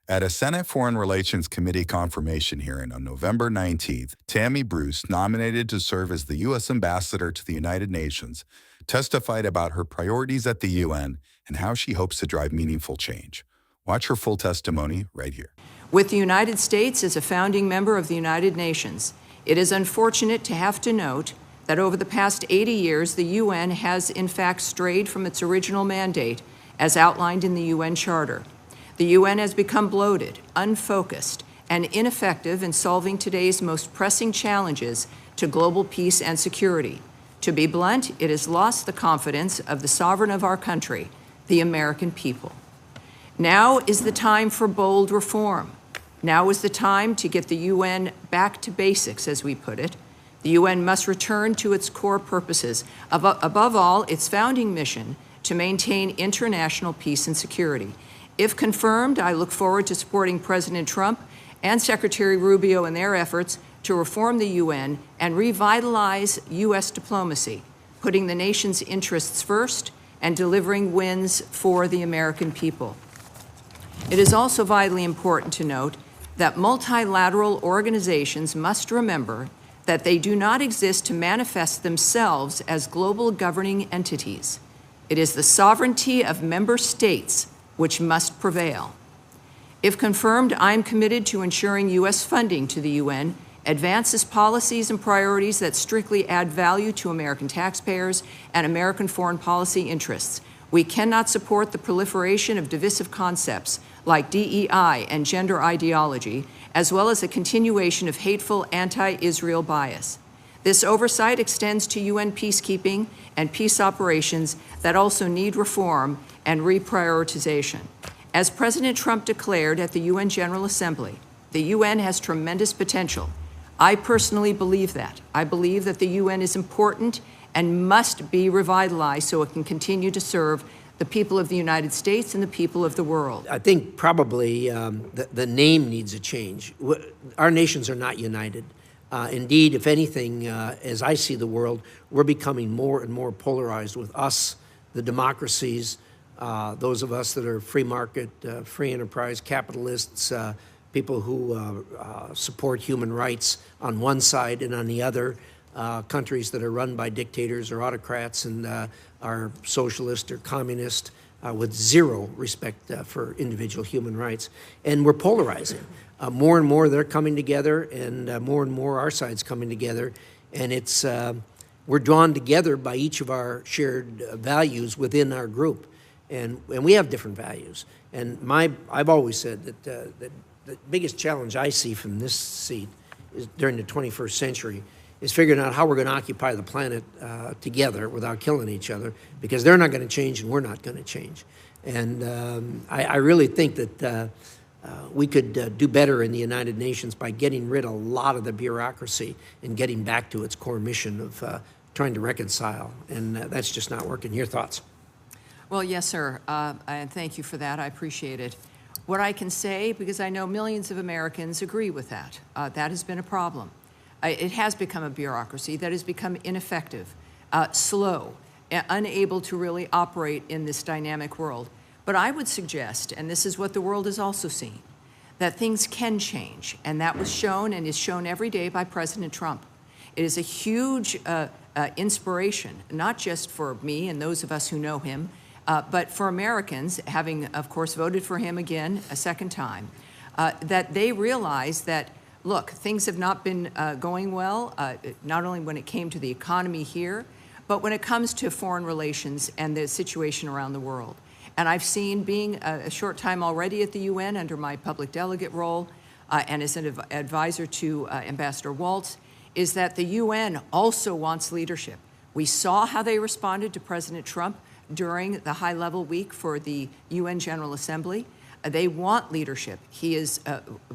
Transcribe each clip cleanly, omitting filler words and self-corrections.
At a Senate Foreign Relations Committee confirmation hearing on November 19th, Tammy Bruce, nominated to serve as the U.S. Ambassador to the United Nations, testified about her priorities at the UN and how she hopes to drive meaningful change. Watch her full testimony right here. With the United States as a founding member of the United Nations, it is unfortunate to have to note that over the past 80 years, the UN has in fact strayed from its original mandate as outlined in the UN Charter. The UN has become bloated, unfocused, and ineffective in solving today's most pressing challenges to global peace and security. To be blunt, it has lost the confidence of the sovereign of our country, the American people. Now is the time for bold reform. Now is the time to get the UN back to basics, as we put it. The UN must return to its core purposes, above all, its founding mission to maintain international peace and security. If confirmed, I look forward to supporting President Trump and Secretary Rubio in their efforts to reform the UN and revitalize U.S. diplomacy, putting the nation's interests first and delivering wins for the American people. It is also vitally important to note that multilateral organizations must remember that they do not exist to manifest themselves as global governing entities. It is the sovereignty of member states which must prevail. If confirmed, I'm committed to ensuring U.S. funding to the UN advances policies and priorities that strictly add value to American taxpayers and American foreign policy interests. We cannot support the proliferation of divisive concepts like DEI and gender ideology, as well as a continuation of hateful anti-Israel bias. This oversight extends to UN peacekeeping and peace operations that also need reform and reprioritization. As President Trump declared at the UN General Assembly, the UN has tremendous potential. I personally believe that. I believe that the UN is important and must be revitalized so it can continue to serve the people of the United States and the people of the world. I think probably the name needs a change. Our nations are not united. Indeed, if anything, as I see the world, we're becoming more and more polarized with us, the democracies, those of us that are free market, free enterprise, capitalists, people who support human rights on one side and on the other, countries that are run by dictators or autocrats and are socialist or communist with zero respect for individual human rights. And we're polarizing. More and more they're coming together, and more our side's coming together. And it's we're drawn together by each of our shared values within our group. And we have different values. And I've always said that the biggest challenge I see from this seat is during the 21st century is figuring out how we're going to occupy the planet together without killing each other, because they're not going to change and we're not going to change. And I really think that we could do better in the United Nations by getting rid of a lot of the bureaucracy and getting back to its core mission of trying to reconcile. And that's just not working. Your thoughts? Well, yes, sir, and thank you for that. I appreciate it. What I can say, because I know millions of Americans agree with that, that has been a problem. It has become a bureaucracy that has become ineffective, slow, unable to really operate in this dynamic world. But I would suggest, and this is what the world has also seen, that things can change, and that was shown and is shown every day by President Trump. It is a huge inspiration, not just for me and those of us who know him, but for Americans, having, of course, voted for him again a second time, that they realize that, look, things have not been going well, not only when it came to the economy here, but when it comes to foreign relations and the situation around the world. And I've seen, being a short time already at the UN under my public delegate role and as an advisor to Ambassador Waltz, is that the UN also wants leadership. We saw how they responded to President Trump during the high-level week for the UN General Assembly. They want leadership. He is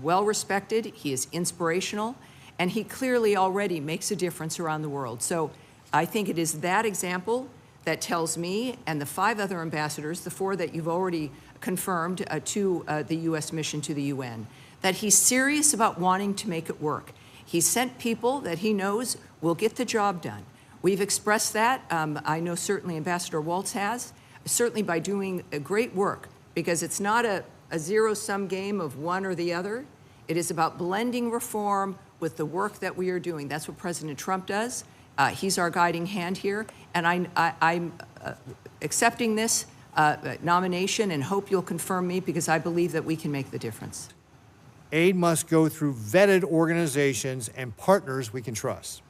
well-respected, he is inspirational, and he clearly already makes a difference around the world. So I think it is that example that tells me and the 5 other ambassadors, the 4 that you've already confirmed to the U.S. mission to the UN, that he's serious about wanting to make it work. He sent people that he knows will get the job done. We've expressed that. I know certainly Ambassador Waltz has, certainly by doing great work, because it's not a zero-sum game of one or the other. It is about blending reform with the work that we are doing. That's what President Trump does. He's our guiding hand here, and I'm accepting this nomination and hope you'll confirm me, because I believe that we can make the difference. Aid must go through vetted organizations and partners we can trust.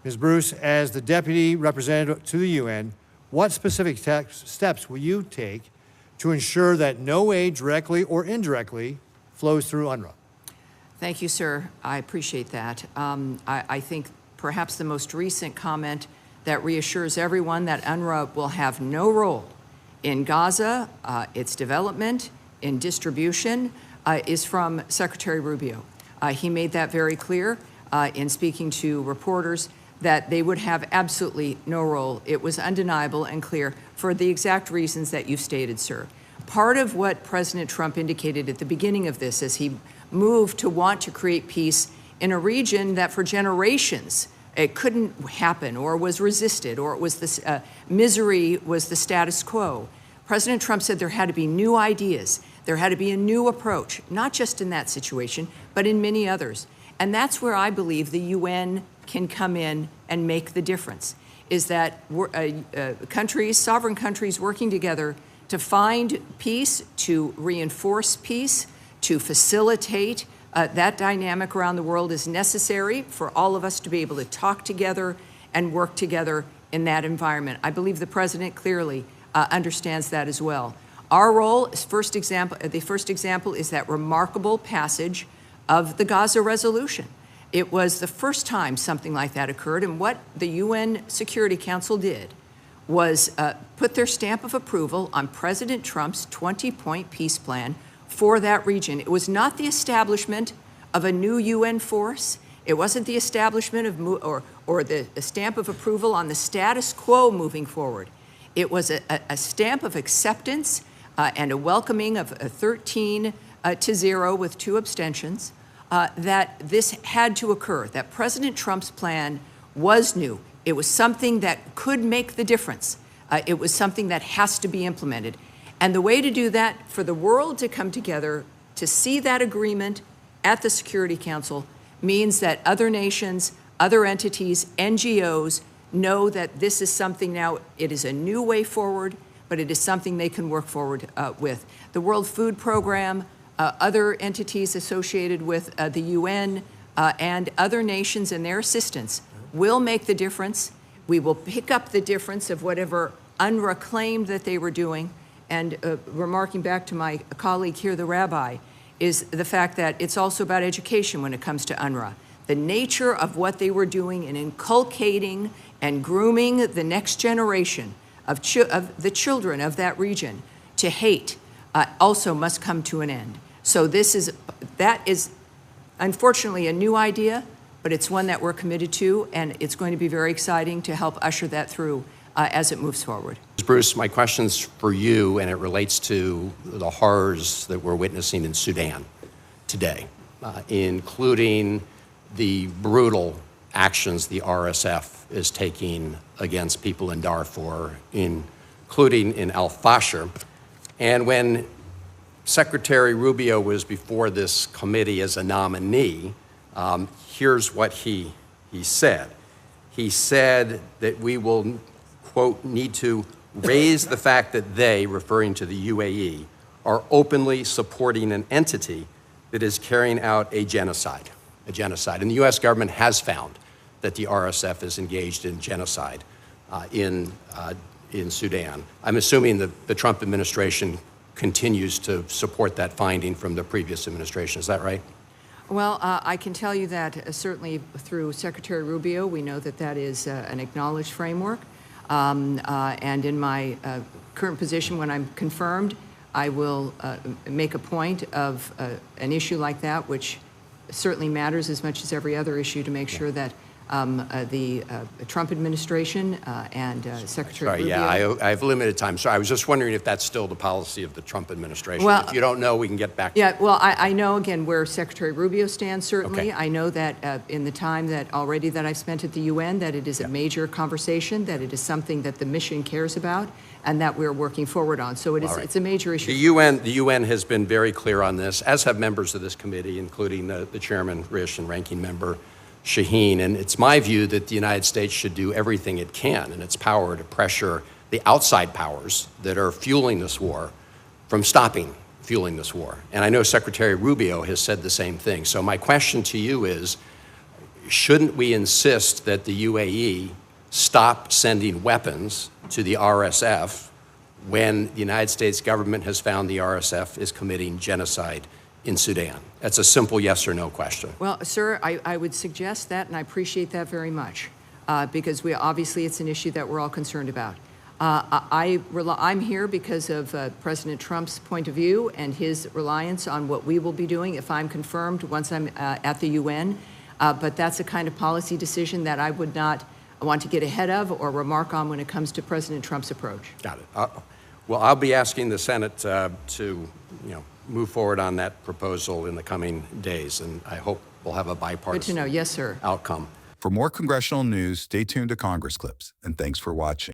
Ms. Bruce, as the Deputy Representative to the UN, what specific steps will you take to ensure that no aid directly or indirectly flows through UNRWA? Thank you, sir. I appreciate that. I think perhaps the most recent comment that reassures everyone that UNRWA will have no role in Gaza, its development, in distribution, is from Secretary Rubio. He made that very clear in speaking to reporters that they would have absolutely no role. It was undeniable and clear for the exact reasons that you stated, sir. Part of what President Trump indicated at the beginning of this as he moved to want to create peace in a region that for generations it couldn't happen or was resisted, or it was this misery was the status quo. President Trump said there had to be new ideas. There had to be a new approach, not just in that situation, but in many others. And that's where I believe the UN can come in and make the difference, is that countries, sovereign countries working together to find peace, to reinforce peace, to facilitate that dynamic around the world is necessary for all of us to be able to talk together and work together in that environment. I believe the President clearly understands that as well. Our role, the first example is that remarkable passage of the Gaza resolution. It was the first time something like that occurred, and what the UN Security Council did was put their stamp of approval on President Trump's 20-point peace plan for that region. It was not the establishment of a new UN force. It wasn't the establishment of or the stamp of approval on the status quo moving forward. It was a stamp of acceptance and a welcoming of 13-0 with 2 abstentions, that this had to occur, that President Trump's plan was new. It was something that could make the difference. It was something that has to be implemented. And the way to do that, for the world to come together to see that agreement at the Security Council, means that other nations, other entities, NGOs know that this is something now, it is a new way forward, but it is something they can work forward with. The World Food Program, other entities associated with the UN, and other nations and their assistance will make the difference. We will pick up the difference of whatever UNRWA claimed that they were doing. And remarking back to my colleague here, the rabbi, is the fact that it's also about education when it comes to UNRWA. The nature of what they were doing in inculcating and grooming the next generation of the children of that region to hate also must come to an end. So that is unfortunately a new idea, but it's one that we're committed to, and it's going to be very exciting to help usher that through as it moves forward. Ms. Bruce, my question's for you, and it relates to the horrors that we're witnessing in Sudan today, including the brutal actions the RSF is taking against people in Darfur, including in Al-Fashir. And when Secretary Rubio was before this committee as a nominee, here's what he said. He said that we will, quote, need to raise the fact that they, referring to the UAE, are openly supporting an entity that is carrying out a genocide. And the U.S. government has found that the RSF is engaged in genocide in Sudan. I'm assuming that the Trump administration continues to support that finding from the previous administration. Is that right? Well, I can tell you that certainly through Secretary Rubio, we know that that is an acknowledged framework. And in my current position, when I'm confirmed, I will make a point of an issue like that, which certainly matters as much as every other issue, to make sure that the Trump administration and Secretary Sorry, Rubio. yeah, I have limited time. So I was just wondering if that's still the policy of the Trump administration. Well, if you don't know, we can get back to Yeah, well, I know, again, where Secretary Rubio stands, certainly. Okay. I know that in the time that already that I've spent at the UN, that it is a major conversation, that it is something that the mission cares about, and that we're working forward on. So it is, All right. it's a major issue. The UN has been very clear on this, as have members of this committee, including the chairman, Risch, and ranking member Shaheen. And it's my view that the United States should do everything it can in its power to pressure the outside powers that are fueling this war from stopping fueling this war. And I know Secretary Rubio has said the same thing. So my question to you is, shouldn't we insist that the UAE stop sending weapons to the RSF when the United States government has found the RSF is committing genocide in Sudan? That's a simple yes or no question. Well, sir, I would suggest that, and I appreciate that very much, because obviously it's an issue that we're all concerned about. I'm here because of President Trump's point of view and his reliance on what we will be doing if I'm confirmed once I'm at the UN. But that's a kind of policy decision that I would not want to get ahead of or remark on when it comes to President Trump's approach. Got it. Well, I'll be asking the Senate to, move forward on that proposal in the coming days, and I hope we'll have a bipartisan Good to know. Yes, sir. outcome. For more congressional news, stay tuned to Congress Clips, and thanks for watching.